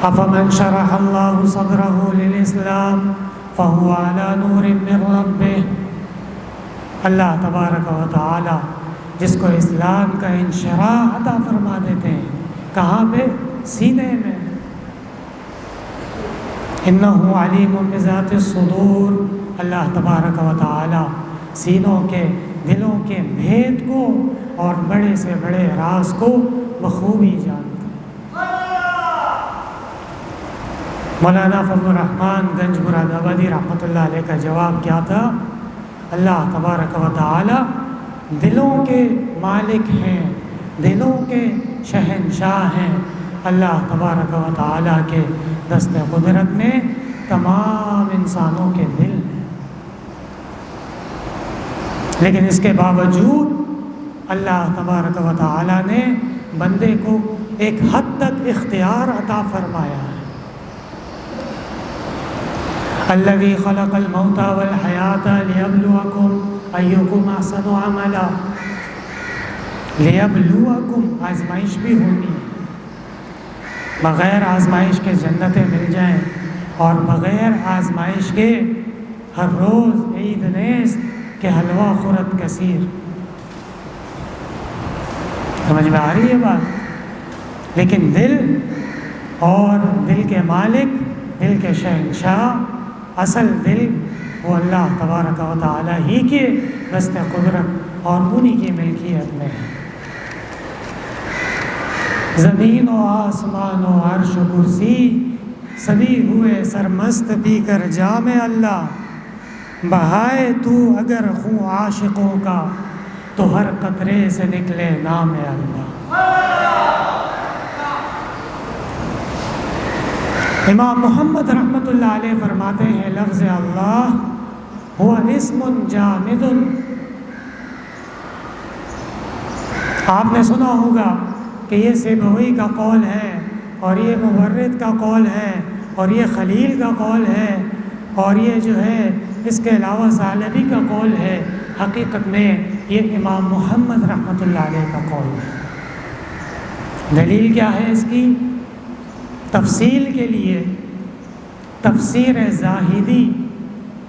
افمن شرح اللہ صدرہ للاسلام فہو علی نور من ربہ، اللہ تبارک و تعالی جس کو اسلام کا انشراح عطا فرما دیتے ہیں، کہاں پہ؟ سینے میں۔ انہ علیم بذات الصدور، اللہ تبارک و تعالی سینوں کے، دلوں کے بھید کو اور بڑے سے بڑے راز کو بخوبی جانتے ہیں۔ مولانا فضل الرحمن گنج مراد آبادی رحمۃ اللہ علیہ کا جواب کیا تھا؟ اللہ تبارک و تعالی دلوں کے مالک ہیں، دلوں کے شہنشاہ ہیں۔ اللہ تبارک و تعالی کے دست قدرت میں تمام انسانوں کے دل ہیں، لیکن اس کے باوجود اللہ تبارک و تعالی نے بندے کو ایک حد تک اختیار عطا فرمایا ہے۔ الذی خلق الموت والحیات لیبلوکم ایکم احسن عملا، لیبلوکم، آزمائش بھی ہونی ہے۔ بغیر آزمائش کے جنتیں مل جائیں اور بغیر آزمائش کے ہر روز عید نیست کہ حلوہ خورد کثیر۔ سمجھ میں آ رہی ہے بات؟ لیکن دل اور دل کے مالک، دل کے شہنشاہ، اصل دل وہ اللہ تبارک و تعالی ہی کے دست قدرت اور انہی کی ملکیت میں ہے۔ زمین و آسمان و عرش و کرسی سبھی ہوئے سرمست پی کر جام اللہ، بہائے تو اگر خون عاشقوں کا تو ہر قطرے سے نکلے نام اللہ۔ امام محمد رحمۃ اللہ علیہ فرماتے ہیں لفظ اللہ ہوا اسم جامد۔ آپ نے سنا ہوگا کہ یہ سیبوی کا قول ہے، اور یہ مورد کا قول ہے، اور یہ خلیل کا قول ہے، اور یہ جو ہے اس کے علاوہ ثعلبی کا قول ہے۔ حقیقت میں یہ امام محمد رحمۃ اللہ علیہ کا قول ہے۔ دلیل کیا ہے اس کی؟ تفصیل کے لیے تفسیر زاہدی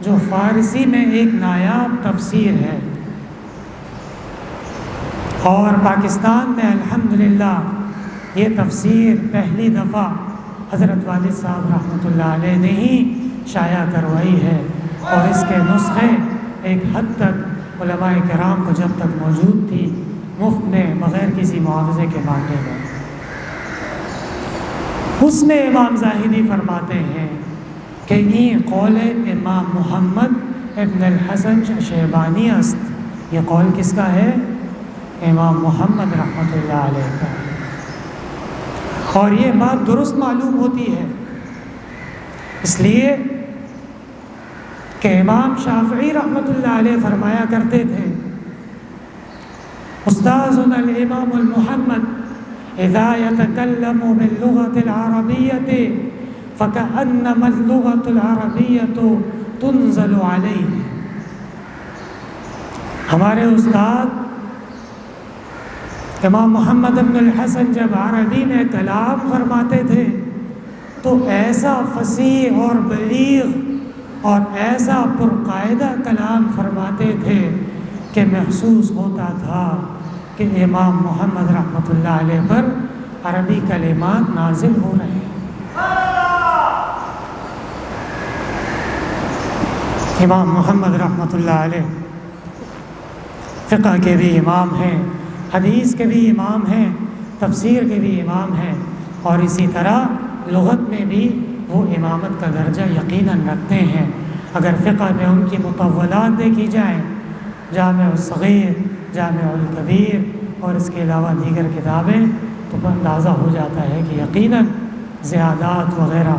جو فارسی میں ایک نایاب تفسیر ہے، اور پاکستان میں الحمدللہ یہ تفسیر پہلی دفعہ حضرت والد صاحب رحمۃ اللہ علیہ نے ہی شائع کروائی ہے، اور اس کے نسخے ایک حد تک علماء کرام کو جب تک موجود تھی مفت میں بغیر کسی معاوضے کے بانٹے گئے۔ اس میں امام زاہدی فرماتے ہیں کہ یہ قول امام محمد ابن الحسن شیبانی است۔ یہ قول کس کا ہے؟ امام محمد رحمۃ اللہ علیہ کا۔ اور یہ بات درست معلوم ہوتی ہے اس لیے کہ امام شافعی رحمۃ اللہ علیہ فرمایا کرتے تھے استاذنا الامام المحمد اذا يتكلم باللغة العربية فكأنما اللغة العربية تنزل عليه۔ ہمارے استاد امام محمد بن الحسن جب عربی میں کلام فرماتے تھے تو ایسا فصیح اور بلیغ اور ایسا پرقاعدہ کلام فرماتے تھے کہ محسوس ہوتا تھا کہ امام محمد رحمۃ اللہ علیہ پر عربی کلمات نازل ہو رہے ہیں۔ امام محمد رحمۃ اللہ علیہ فقہ کے بھی امام ہیں، حدیث کے بھی امام ہیں، تفسیر کے بھی امام ہیں، اور اسی طرح لغت میں بھی وہ امامت کا درجہ یقیناً رکھتے ہیں۔ اگر فقہ میں ان کی مطولات دیکھی جائیں، جامع الصغیر، جامع الکبیر اور اس کے علاوہ دیگر کتابیں، تو اندازہ ہو جاتا ہے کہ یقیناً زیادات وغیرہ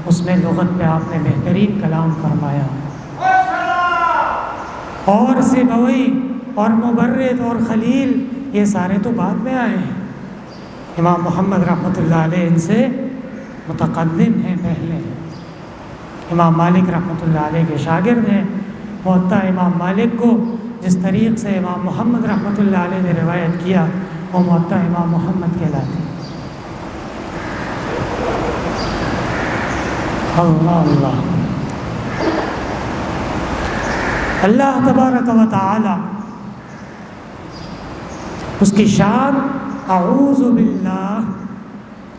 اس میں لغت میں آپ نے بہترین کلام فرمایا۔ اور سیبوی اور مبرد اور خلیل یہ سارے تو بعد میں آئے ہیں۔ امام محمد رحمۃ اللہ علیہ ان سے متقدم ہیں، پہلے ہیں۔ امام مالک رحمۃ اللہ علیہ کے شاگرد ہیں۔ موطا امام مالک کو جس طریق سے امام محمد رحمۃ اللہ علیہ نے روایت کیا وہ موطا امام محمد کہلاتی ہے۔ اللہ اللہ اللہ تبارک و تعالی اس کی شان اعوذ باللہ،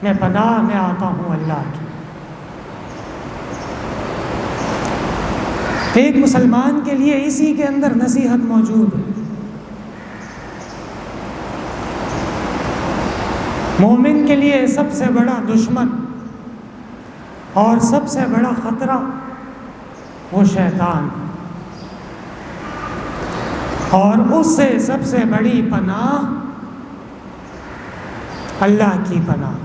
میں پناہ میں آتا ہوں اللہ کی۔ ایک مسلمان کے لیے اسی کے اندر نصیحت موجود ہے۔ مومن کے لیے سب سے بڑا دشمن اور سب سے بڑا خطرہ وہ شیطان، اور اس سے سب سے بڑی پناہ اللہ کی پناہ۔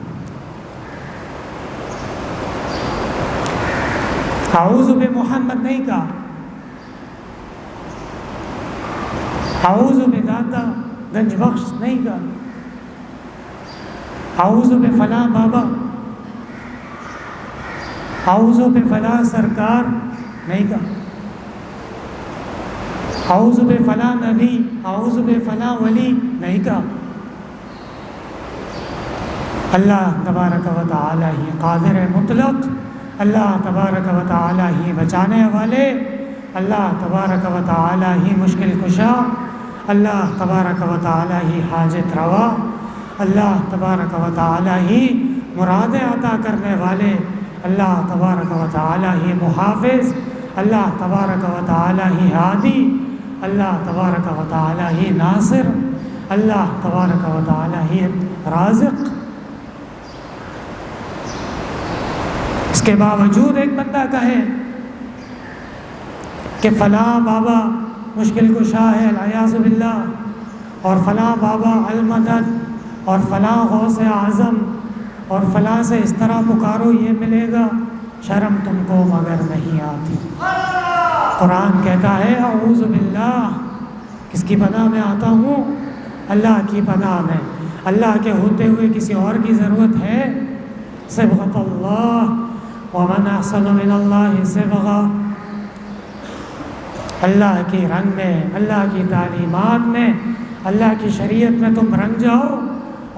اعوذ بمحمد نہیں کہا، اعوذ بداتا گنج بخش نہیں کہا، اعوذ بفلاں بابا، اعوذ بفلاں سرکار نہیں کہا، اعوذ بفلاں نبی، اعوذ بفلاں ولی نہیں کہا۔ اللہ تبارک و تعالی ہی قادر مطلق، اللہ تبارک و تعالی ہی بچانے والے، اللہ تبارک و تعالی ہی مشکل کشا، اللہ تبارک و تعالی ہی حاجت روا، اللہ تبارک و تعالی ہی مرادیں عطا کرنے والے، اللہ تبارک و تعالی ہی محافظ، اللہ تبارک و تعالی ہی ہادی، اللہ تبارک و تعالی ہی ناصر، اللہ تبارک و تعالی ہی رازق۔ اس کے باوجود ایک بندہ کہے کہ فلاں بابا مشکل کشا ہے العیاذ باللہ، اور فلاں بابا المدد، اور فلاں غوث اعظم، اور فلاں سے اس طرح پکارو یہ ملے گا، شرم تم کو مگر نہیں آتی۔ قرآن کہتا ہے اعوذ باللہ، کس کی پناہ میں آتا ہوں؟ اللہ کی پناہ میں۔ اللہ کے ہوتے ہوئے کسی اور کی ضرورت ہے؟ صبغۃ اللہ ومن احسن من اللہ صبغہ، اللہ کی رنگ میں، اللہ کی تعلیمات میں، اللہ کی شریعت میں تم رنگ جاؤ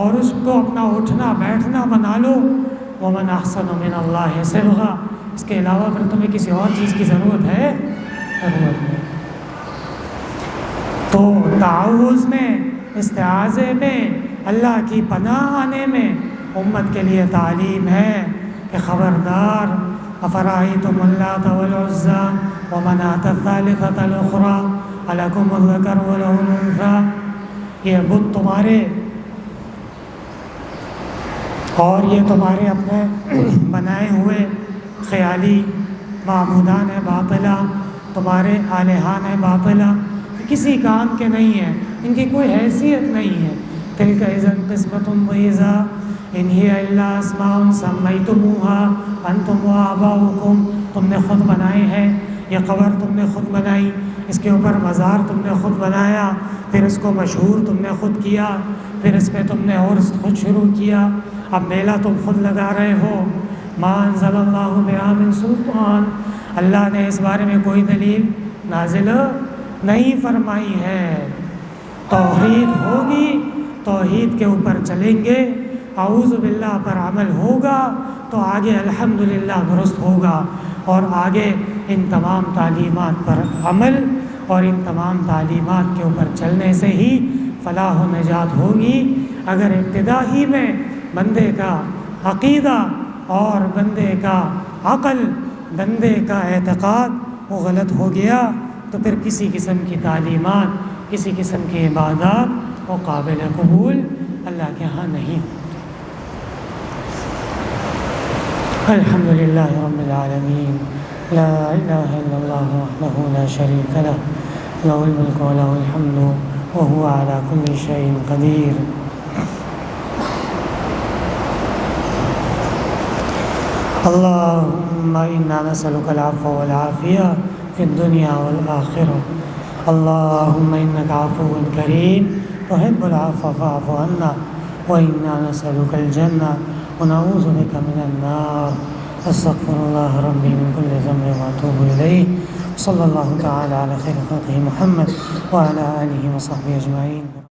اور اس کو اپنا اٹھنا بیٹھنا بنا لو۔ ومن احسن من اللہ صبغہ، اس کے علاوہ پھر تمہیں کسی اور چیز کی ضرورت ہے؟ ضرورت نہیں۔ تو تعوذ میں، استعاذے میں، اللہ کی پناہ آنے میں امت کے لیے تعلیم ہے کہ خبردار، افرأیتم اللات والعزی ومناۃ الثالثۃ الاخری الکم الذکر وله الانثی، یہ بت تمہارے اور یہ تمہارے اپنے بنائے ہوئے خیالی معبودان باطلہ، تمہارے الہان باطلہ کسی کام کے نہیں ہیں، ان کی کوئی حیثیت نہیں ہے۔ تلک اذا قسمۃ ضیزیٰ ان ہی الا اسماء سمیتموها انتم وآباؤکم، تم نے خود بنائے ہیں، یہ قبر تم نے خود بنائی، اس کے اوپر مزار تم نے خود بنایا، پھر اس کو مشہور تم نے خود کیا، پھر اس پہ تم نے عرس خود شروع کیا، اب میلہ تم خود لگا رہے ہو۔ ما انزل اللہ بہا من سلطان، اللہ نے اس بارے میں کوئی دلیل نازل نہیں فرمائی ہے۔ توحید ہوگی، توحید کے اوپر چلیں گے، اعوذ باللہ پر عمل ہوگا تو آگے الحمدللہ درست ہوگا، اور آگے ان تمام تعلیمات پر عمل اور ان تمام تعلیمات کے اوپر چلنے سے ہی فلاح و نجات ہوگی۔ اگر ابتدا ہی میں بندے کا عقیدہ اور بندے کا عقل، بندے کا اعتقاد وہ غلط ہو گیا تو پھر کسی قسم کی تعلیمات، کسی قسم کی عبادات وہ قابل قبول اللہ کے ہاں نہیں ہوتی۔ الحمدللہ رب العالمین، لا الہ الا اللہ وحدہ لا شریک لہ، لہ الملک و لہ الحمد وہو علی کل شیء قدیر۔ اللہم انا نسألک العفو والعافیہ فی الدنیا والآخرہ، اللہم انک عفو کریم تحب العفو فاعف عنا، وانا نسألک الجنہ ونعوذ بك من النار. استغفر الله ربي من كل ذنب واتوب اليه. صلى الله تعالى على خير خلقه محمد وعلى اله وصحبه اجمعين.